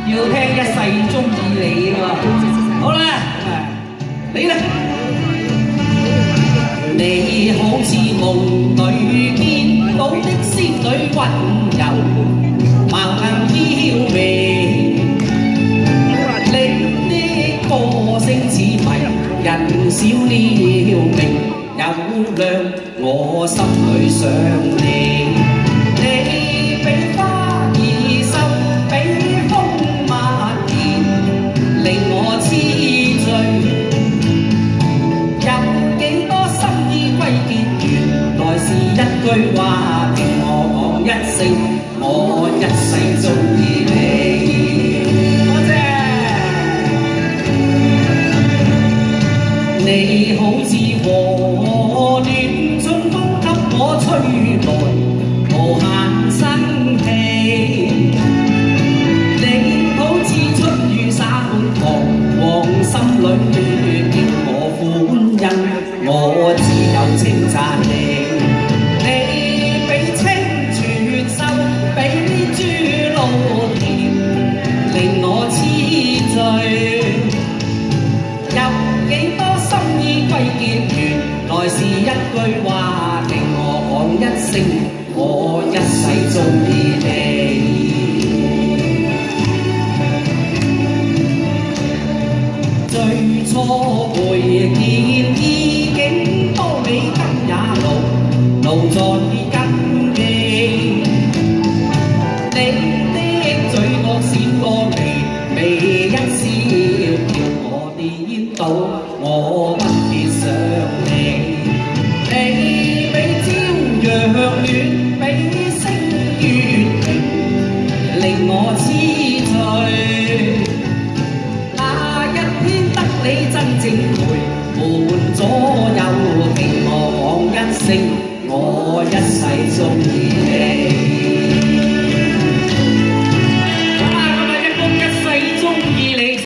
要聽一世中意你喎。好啦，你啦，你好似夢裏見到的仙女溫柔，貌硬嬌媚，你的歌聲似迷人小鳥鳴，有亮我心裏想你。你比花兒秀，比風漫延，令我痴醉。有幾多心意歸結，原來是一句話，聽我講一聲，我一世中意你。多謝。你好似和暖春風給我吹來無限生氣，你好似春雨灑滿彷徨心裏，叫我歡欣，我只有稱讚你。你比清泉秀，比珠露甜，令我痴醉。有幾多心意歸結，原來是一句話，令我講一聲，我一世中意你。最初會見意境多美，今也路在跟記。你的嘴角閃過微一笑，叫我顛倒，我不必想你。你比朝陽暖，比星月明，令我痴醉。那一天得你真